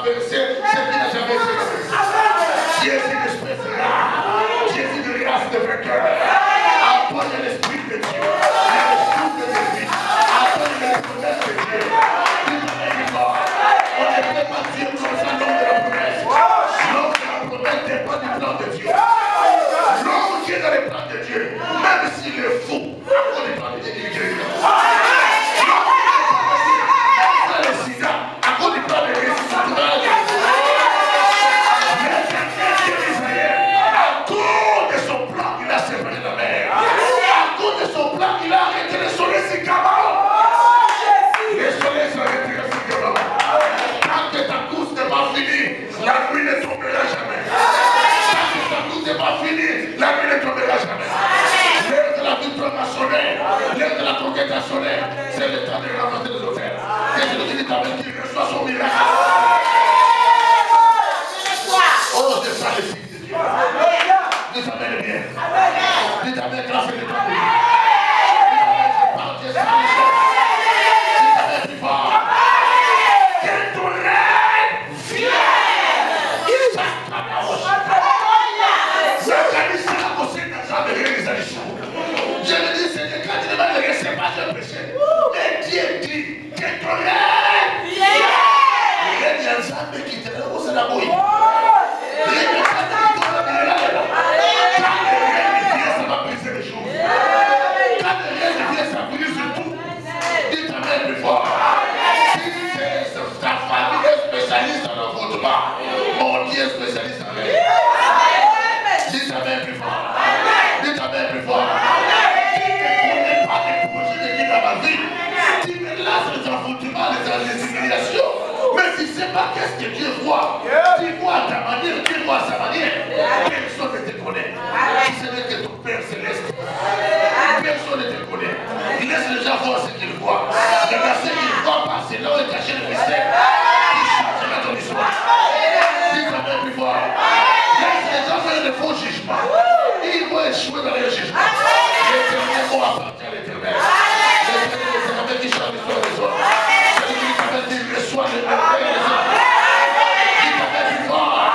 verser ce qu'il n'a jamais fait. Jésus d'espèce rare, Jésus de grâce de vainqueur. Apporte l'esprit de Dieu, le souffle de vie, apporte les promesses de Dieu. On ne peut pas dire comme ça l'homme de la promesse. L'homme de la promesse dépend du plan de Dieu. L'homme qui est dans les plans de Dieu, même s'il est fou, on est plan de Dieu, il est guéri. Il a arrêté le soleil sur Gabon. Le soleil s'est retiré sur Gabon. Tant que ta course n'est pas finie, la nuit ne tombera jamais. Tant que ta course n'est pas finie, la nuit ne tombera jamais. L'heure de la victoire a sonné. L'heure de la conquête a sonné. C'est le temps de ramasser les hôtels. Et je le dis avec qui reçoit son miracle. Oh, c'est ça le signe de Dieu. Dites amen bien. Dites amen grâce à Dieu. Je me dis, Seigneur, quand tu ne m'as pas laissé pas de péché, mais Dieu dit que ton règne vienne. Le règne est ensemble qui te repose la bouille. Le règne est ensemble qui te repose la bouille. Quand le règne vient, ça va briser les choses. Quand le règne vient, ça brise tout. Dites amen plus fort. Si ta famille est spécialiste en envoûtement, mon Dieu est spécialiste en règne. Dites amen plus fort. Dites amen plus fort. Tu me lasses les envoûtements, les humiliations. Mais tu ne sais pas qu'est-ce que Dieu voit. Tu vois à ta manière, Dieu voit à sa manière. Personne ne te connaît. Si ce n'est que ton Père céleste. Personne ne te connaît. Il laisse les gens voir ce qu'ils voient. Le verset qu'ils voient pas, c'est là où est caché le mystère. Il changera ton histoire. Dis quand même plus fort. Laisse les gens faire de faux jugements. Ils vont échouer dans les jugements. L'éternel mot appartient à l'éternel. L'éternel qui change l'histoire des autres. Celui qui t'appelle dit reçois le merveille des autres. Il t'appelle plus fort.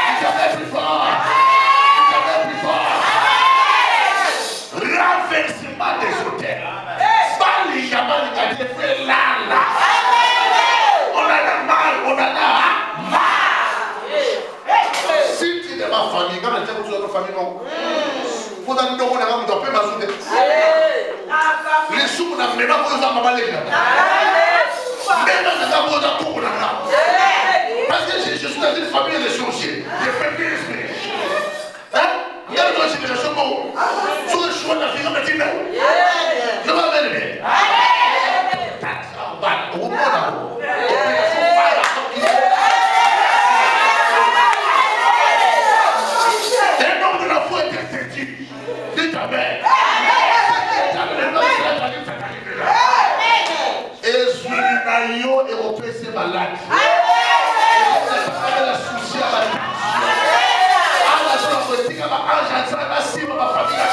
Il t'appelle plus fort. Il t'appelle plus fort. Renversement des hôtels. Bali Yamani a été fait là. On en a marre, on en a marre. Si tu es de ma famille, quand on était dans notre famille, non. Vous avez dit qu'on a un peu ma soute. Les sous n'a même pas besoin de m'aller là. Même dans la boîte à tout là. Parce que je suis dans une famille de sorciers. Je fais bien esprit. Hein? Il y a une génération bon. Sur le choix de la fille, on a dit non. Je vais aller bien. Un homme de la foi est interdit. Dites amen. Et sur l'Inaïo européen, c'est malade. Et la souci à la tension. À la joie politique, à la cible, à ma famille, à la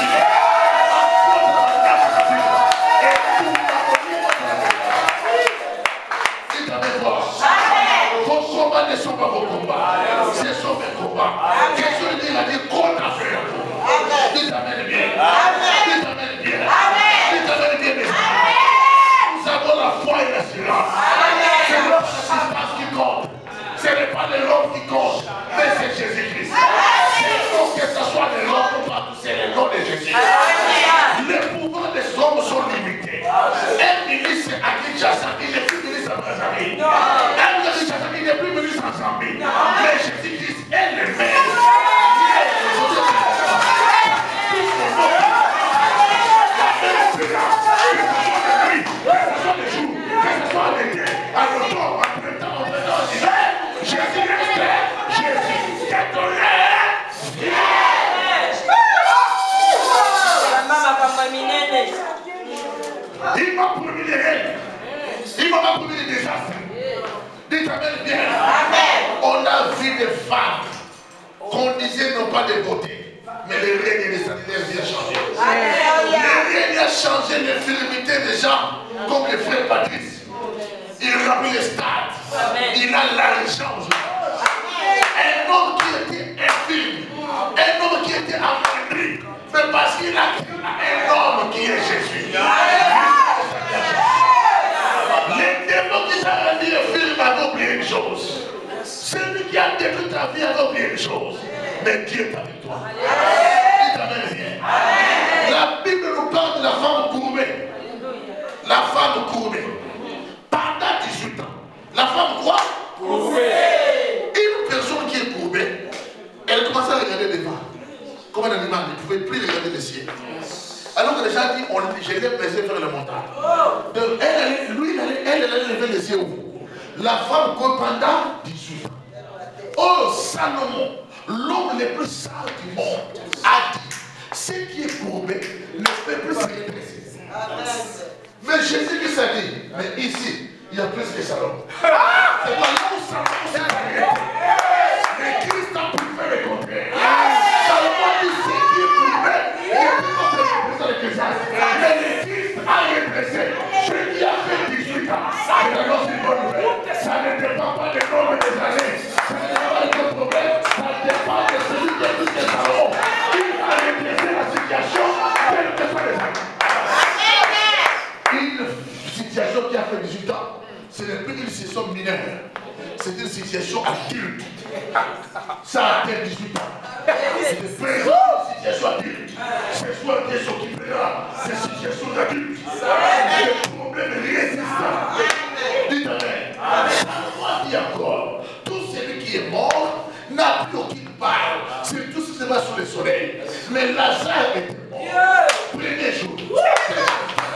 vos combats ne sont pas vos combats. Ce sont mes combats. Qu'est-ce que Dieu a dit qu'on a fait? Dites amen bien. Dites amen bien. Dites amen bien. Nous avons la foi et l'assurance. Ce n'est pas l'assistance qui compte. Ce n'est pas l'homme qui compte. Mais c'est Jésus-Christ. Que ce soit de l'homme ou pas, c'est le nom de Jésus. Les pouvoirs des hommes sont limités. Un ministre à Kinshasa, il n'est plus ministre à Brazzaville. Un ministre à Kinshasa, il n'est plus ministre à Zambie. Mais Jésus-Christ est le maire. Il m'a promis les règles. Il m'a promis les désastres. Dites amen bien. On a vu des femmes qu'on disait non pas de beauté, mais le règne des sanitaires vient changer. Le règne a changé l'infirmité des gens, comme le frère Patrice. Il remplit les stades. Il a l'argent. Un homme qui était infirme, un homme qui était amoindri, mais parce qu'il a un homme qui est Jésus. Les démons qui sont rendus infirmes avaient oublié une chose. Celui qui a détruit ta vie avait oublié une chose. Mais Dieu est avec toi. Il t'amène rien. La Bible nous parle de la femme courbée. La femme courbée. Pendant 18 ans. La femme quoi? Courbée. Une personne qui est courbée, elle commence à regarder devant. Comme un animal, elle ne pouvait plus regarder le ciel. Alors que les gens disent, je l'ai baisé vers le montagne. Elle allait lever les yeux. La femme courbée pendant 18 ans. Oh, Salomon, l'homme le plus sale du monde, a dit, ce qui est courbé ne peut plus se redresser. Mais Jésus-Christ a dit, mais ici, il y a plus que Salomon. C'est pas là où Salomon s'est arrêté. Mais Christ a pu faire le contraire. Salomon dit, ce qui est courbé ne peut pas se redresser avec les âges. Mais le Christ a redressé. Celui qui a fait 18 ans, c'est alors une bonne nouvelle. Ça ne dépend pas des nombres des années. Ça ne dépend pas de problème. Ça dépend de celui qui est plus que Salomon. Il a redressé la situation, quelle que soit les années. Une situation qui a fait 18 ans, ce n'est plus une situation mineure. C'est une situation adulte. Ça a atteint 18 ans. C'est une situation adulte. C'est soit Dieu s'occupera. C'est une situation d'adulte. C'est un problème résistant. Dites Amen. Salomon dit encore, tout celui qui est mort n'a plus aucune part. C'est tout ce qui se passe sous le soleil. Mais Lazare était mort. Premier jour.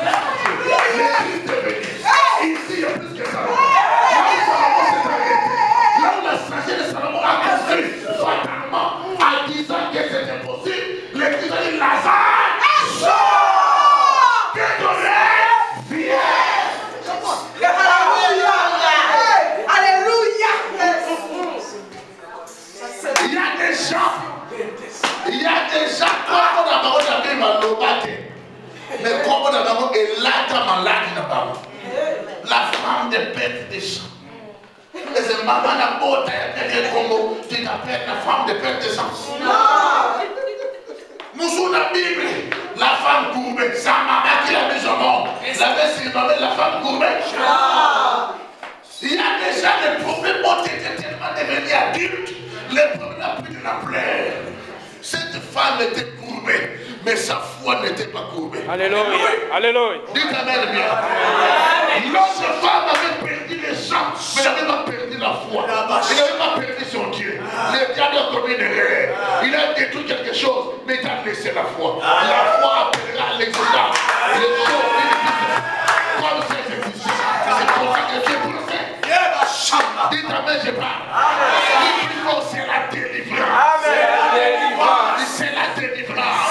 Le Christ est venu. Ici, il y a plus que Salomon. Là où Salomon s'est arrêté, là où la sagesse de Salomon a construit fatalement, en disant que c'était impossible, le Christ a dit Lazare, sors! Que ton rêve vienne! Alléluia! Il y a des gens, comme on a parlé de la Bible à l'Obate, mais comme on a parlé de l'âge malade, la femme de père des champs. Et c'est maman la botte, tu t'appelles la femme de père des champs. Non! Nous sommes la Bible, la femme courbée, sa maman qui l'a mis au monde. La mère s'est nommée la femme courbée. Il y a déjà des problèmes ont été tellement devenus adultes, les problèmes n'ont plus de la plaie. Cette femme était courbée, mais sa foi n'était pas courbée. Alléluia. Alléluia. Dites Amen bien. L'autre femme avait perdu les gens, mais elle n'avait pas perdu la foi. Il n'avait pas perdu son Dieu. Le diable a commis une erreur. Il a détruit quelque chose, mais il a laissé la foi. La foi appellera l'existence. Les choses comme c'est difficile. C'est pour ça que Dieu vous le fait. Dites Amen, je parle. Il faut c'est la délivrance. C'est la délivrance.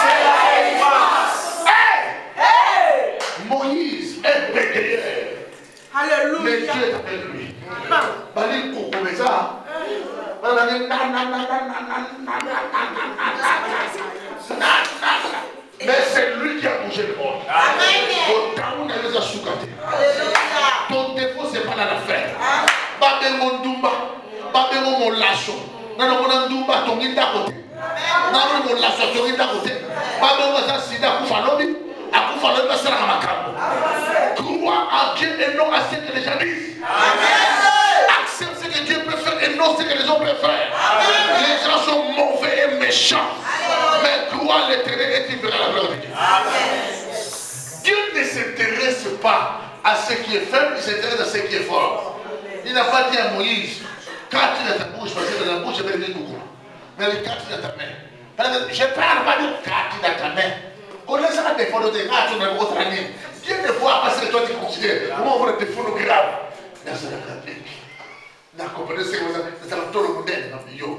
Hey! Moïse est bégayé. Alléluia. Mais Dieu est avec lui. Mais c'est lui qui a bougé le monde. Ton défaut, c'est pas dans l'affaire. Babemo Ndumba, Babemo Molacho. Nano Ndumba, ton guide d'à côté. Nano Molacho, ton guide d'à côté. Babemo Sida, Koufalobi, à Koufalobi, c'est la Makambo. Crois en Dieu et non à ce que les gens disent. Accepte ce que Dieu peut faire et non ce que les hommes peuvent faire. Les gens sont mauvais et méchants. Mais crois l'Éternel et tu verras la gloire de Dieu. Dieu ne s'intéresse pas à ce qui est faible, il s'intéresse à ce qui est fort. Il n'a pas dit à Moïse, quand tu es dans ta bouche, parce que dans la bouche, je vais donner beaucoup. Mais quand tu es dans ta main. Je parle pas de quand tu es dans ta main. On laisse pas des photos de quand tu es dans votre année. Dieu ne voit pas ce que toi tu considères. Comment on voit des photos graves. Dans la compagnie, c'est comme ça. C'est tout le monde dans le milieu.